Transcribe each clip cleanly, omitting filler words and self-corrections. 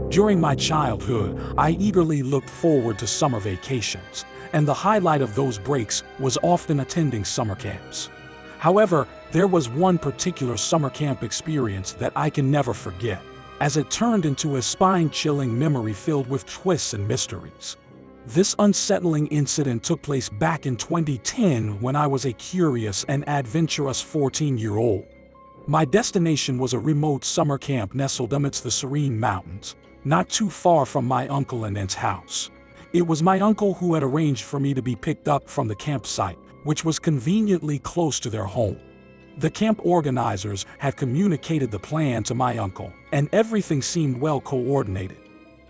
During my childhood, I eagerly looked forward to summer vacations, and the highlight of those breaks was often attending summer camps. However, there was one particular summer camp experience that I can never forget, as it turned into a spine-chilling memory filled with twists and mysteries. This unsettling incident took place back in 2010 when I was a curious and adventurous 14-year-old. My destination was a remote summer camp nestled amidst the serene mountains, not too far from my uncle and aunt's house. It was my uncle who had arranged for me to be picked up from the campsite, which was conveniently close to their home. The camp organizers had communicated the plan to my uncle, and everything seemed well coordinated.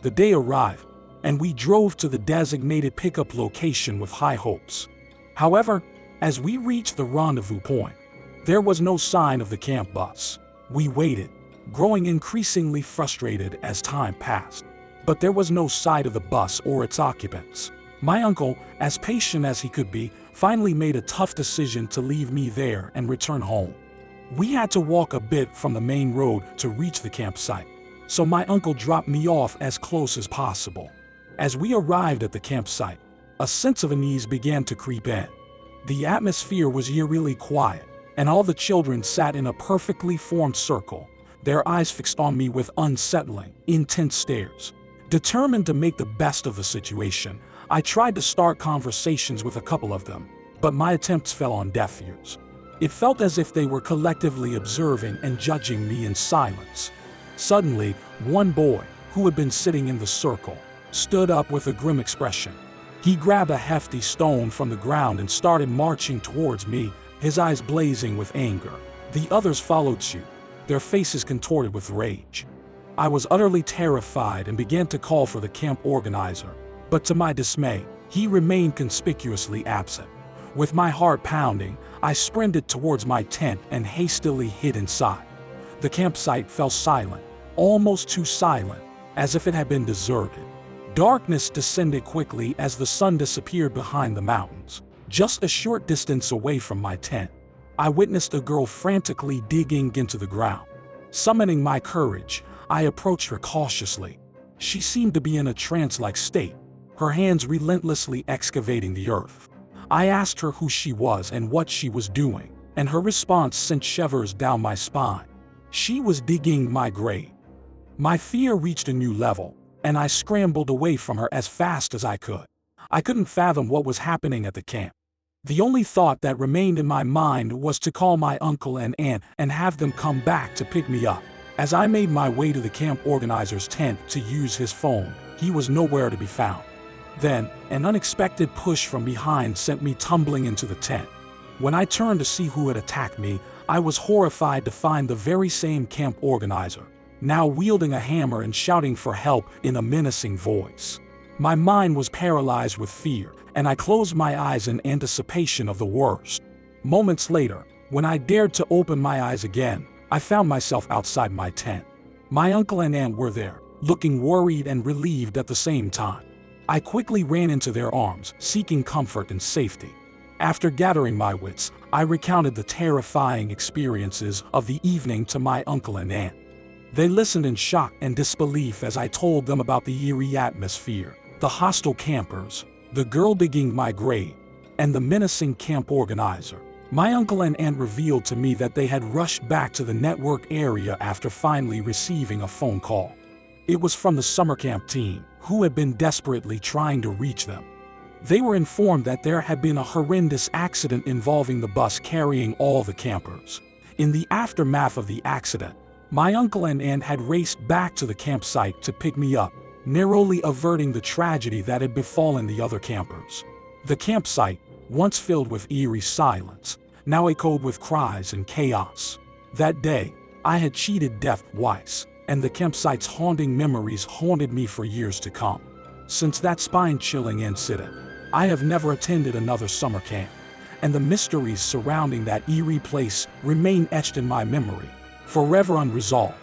The day arrived, and we drove to the designated pickup location with high hopes. However, as we reached the rendezvous point, there was no sign of the camp bus. We waited, growing increasingly frustrated as time passed. But there was no sight of the bus or its occupants. My uncle, as patient as he could be, finally made a tough decision to leave me there and return home. We had to walk a bit from the main road to reach the campsite, so my uncle dropped me off as close as possible. As we arrived at the campsite, a sense of unease began to creep in. The atmosphere was eerily quiet, and all the children sat in a perfectly formed circle, their eyes fixed on me with unsettling, intense stares. Determined to make the best of the situation, I tried to start conversations with a couple of them, but my attempts fell on deaf ears. It felt as if they were collectively observing and judging me in silence. Suddenly, one boy, who had been sitting in the circle, stood up with a grim expression. He grabbed a hefty stone from the ground and started marching towards me, his eyes blazing with anger. The others followed suit, their faces contorted with rage. I was utterly terrified and began to call for the camp organizer, but to my dismay, he remained conspicuously absent. With my heart pounding, I sprinted towards my tent and hastily hid inside. The campsite fell silent, almost too silent, as if it had been deserted. Darkness descended quickly as the sun disappeared behind the mountains. Just a short distance away from my tent, I witnessed a girl frantically digging into the ground. Summoning my courage, I approached her cautiously. She seemed to be in a trance-like state, her hands relentlessly excavating the earth. I asked her who she was and what she was doing, and her response sent shivers down my spine. She was digging my grave. My fear reached a new level, and I scrambled away from her as fast as I could. I couldn't fathom what was happening at the camp. The only thought that remained in my mind was to call my uncle and aunt and have them come back to pick me up. As I made my way to the camp organizer's tent to use his phone, he was nowhere to be found. Then, an unexpected push from behind sent me tumbling into the tent. When I turned to see who had attacked me, I was horrified to find the very same camp organizer, now wielding a hammer and shouting for help in a menacing voice. My mind was paralyzed with fear, and I closed my eyes in anticipation of the worst. Moments later, when I dared to open my eyes again, I found myself outside my tent. My uncle and aunt were there, looking worried and relieved at the same time. I quickly ran into their arms, seeking comfort and safety. After gathering my wits, I recounted the terrifying experiences of the evening to my uncle and aunt. They listened in shock and disbelief as I told them about the eerie atmosphere, the hostile campers, the girl digging my grave, and the menacing camp organizer. My uncle and aunt revealed to me that they had rushed back to the network area after finally receiving a phone call. It was from the summer camp team, who had been desperately trying to reach them. They were informed that there had been a horrendous accident involving the bus carrying all the campers. In the aftermath of the accident, my uncle and aunt had raced back to the campsite to pick me up, narrowly averting the tragedy that had befallen the other campers. The campsite, once filled with eerie silence, now echoed with cries and chaos. That day, I had cheated death twice, and the campsite's haunting memories haunted me for years to come. Since that spine-chilling incident, I have never attended another summer camp, and the mysteries surrounding that eerie place remain etched in my memory, forever unresolved.